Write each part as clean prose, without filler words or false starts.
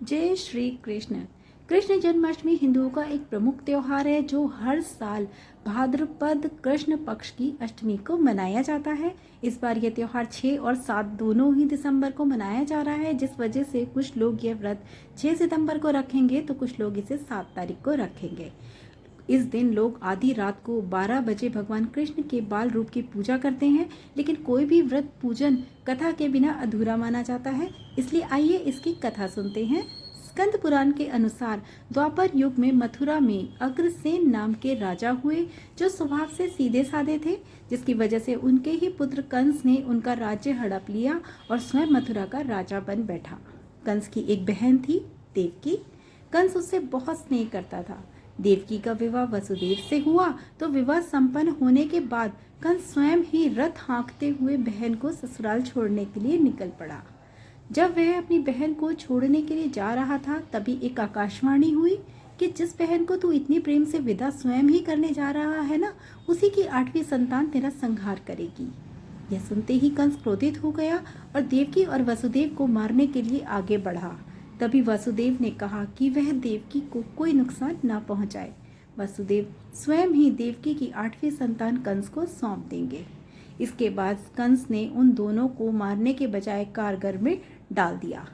जय श्री कृष्ण। कृष्ण जन्माष्टमी हिंदुओं का एक प्रमुख त्योहार है जो हर साल भाद्रपद कृष्ण पक्ष की अष्टमी को मनाया जाता है। इस बार यह त्योहार 6 और 7 दोनों ही दिसंबर को मनाया जा रहा है, जिस वजह से कुछ लोग यह व्रत 6 सितंबर को रखेंगे तो कुछ लोग इसे 7 तारीख को रखेंगे। इस दिन लोग आधी रात को 12 बजे भगवान कृष्ण के बाल रूप की पूजा करते हैं, लेकिन कोई भी व्रत पूजन कथा के बिना अधूरा माना जाता है। इसलिए आइए इसकी कथा सुनते हैं। स्कंद पुराण के अनुसार द्वापर युग में मथुरा में अग्रसेन नाम के राजा हुए, जो स्वभाव से सीधे साधे थे, जिसकी वजह से उनके ही पुत्र कंस ने उनका राज्य हड़प लिया और स्वयं मथुरा का राजा बन बैठा। कंस की एक बहन थी देवकी। कंस उससे बहुत स्नेह करता था। देवकी का विवाह वसुदेव से हुआ तो विवाह संपन्न होने के बाद कंस स्वयं ही रथ हाँकते हुए बहन को ससुराल छोड़ने के लिए निकल पड़ा। जब वह अपनी बहन को छोड़ने के लिए जा रहा था, तभी एक आकाशवाणी हुई कि जिस बहन को तू इतनी प्रेम से विदा स्वयं ही करने जा रहा है ना, उसी की 8वीं संतान तेरा संहार करेगी। यह सुनते ही कंस क्रोधित हो गया और देवकी और वसुदेव को मारने के लिए आगे बढ़ा। तभी वसुदेव ने कहा कि वह देवकी को कोई नुकसान न पहुंचाए। वसुदेव स्वयं ही देवकी की 8वीं संतान कंस को सौंप देंगे। इसके बाद कंस ने उन दोनों को मारने के बजाय कारगर में डाल दिया।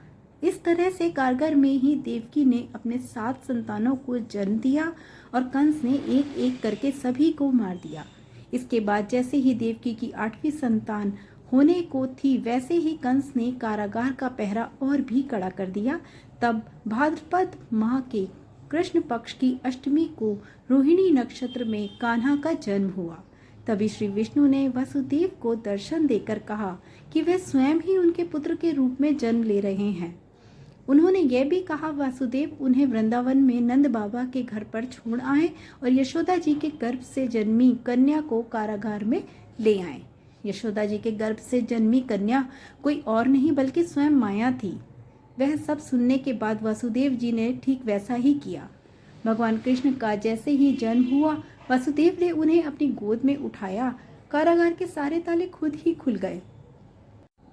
इस तरह से कारगर में ही देवकी ने अपने 7 संतानों को जन्म दिया और कंस ने एक एक करके सभी को मार दिया। इसके बाद जैसे ही देवकी की 8वीं संतान होने को थी, वैसे ही कंस ने कारागार का पहरा और भी कड़ा कर दिया। तब भाद्रपद माह के कृष्ण पक्ष की अष्टमी को रोहिणी नक्षत्र में कान्हा का जन्म हुआ। तभी श्री विष्णु ने वसुदेव को दर्शन देकर कहा कि वे स्वयं ही उनके पुत्र के रूप में जन्म ले रहे हैं। उन्होंने यह भी कहा वसुदेव उन्हें वृंदावन में नंद बाबा के घर पर छोड़ आए और यशोदा जी के गर्भ से जन्मी कन्या को कारागार में ले आए। यशोदा जी के गर्भ से जन्मी कन्या कोई और नहीं बल्कि स्वयं माया थी। वह सब सुनने के बाद वसुदेव जी ने ठीक वैसा ही किया। भगवान कृष्ण का जैसे ही जन्म हुआ, वसुदेव ने उन्हें अपनी गोद में उठाया। कारागार के सारे ताले खुद ही खुल गए।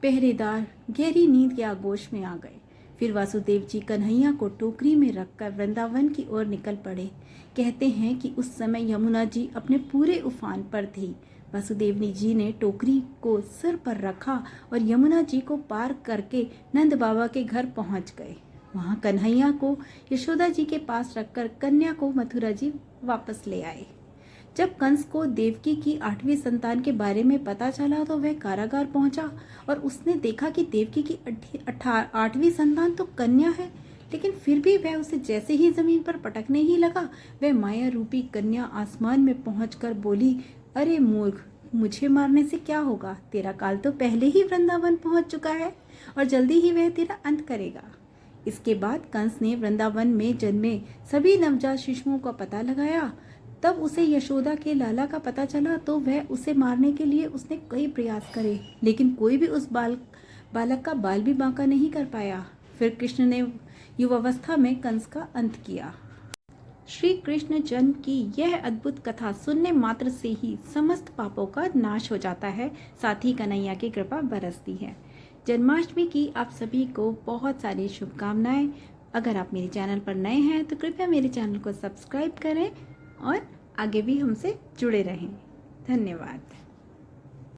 पहरेदार गहरी नींद के आगोश में आ गए। फिर वासुदेव जी कन्हैया को टोकरी में रखकर वृंदावन की ओर निकल पड़े। कहते हैं कि उस समय यमुना जी अपने पूरे उफान पर थी। वासुदेव जी ने टोकरी को सिर पर रखा और यमुना जी को पार करके नंद बाबा के घर पहुंच गए। वहां कन्हैया को यशोदा जी के पास रखकर कन्या को मथुरा जी वापस ले आए। जब कंस को देवकी की 8वीं संतान के बारे में पता चला तो वह कारागार पहुंचा और उसने देखा कि देवकी की 8वीं संतान तो कन्या है, लेकिन फिर भी वह उसे जैसे ही जमीन पर पटकने ही लगा, वह माया रूपी कन्या आसमान में पहुंचकर बोली, अरे मूर्ख, मुझे मारने से क्या होगा? तेरा काल तो पहले ही वृंदावन पहुंच चुका है और जल्दी ही वह तेरा अंत करेगा। इसके बाद कंस ने वृंदावन में जन्मे सभी नवजात शिशुओं का पता लगाया। तब उसे यशोदा के लाला का पता चला तो वह उसे मारने के लिए उसने कई प्रयास करे, लेकिन कोई भी उस बालक का बाल भी बांका नहीं कर पाया। फिर कृष्ण ने युवावस्था में कंस का अंत किया। श्री कृष्ण जन्म की यह अद्भुत कथा सुनने मात्र से ही समस्त पापों का नाश हो जाता है, साथ ही कन्हैया की कृपा बरसती है। जन्माष्टमी की आप सभी को बहुत सारी शुभकामनाएं। अगर आप मेरे चैनल पर नए हैं तो कृपया मेरे चैनल को सब्सक्राइब करें और आगे भी हमसे जुड़े रहें। धन्यवाद।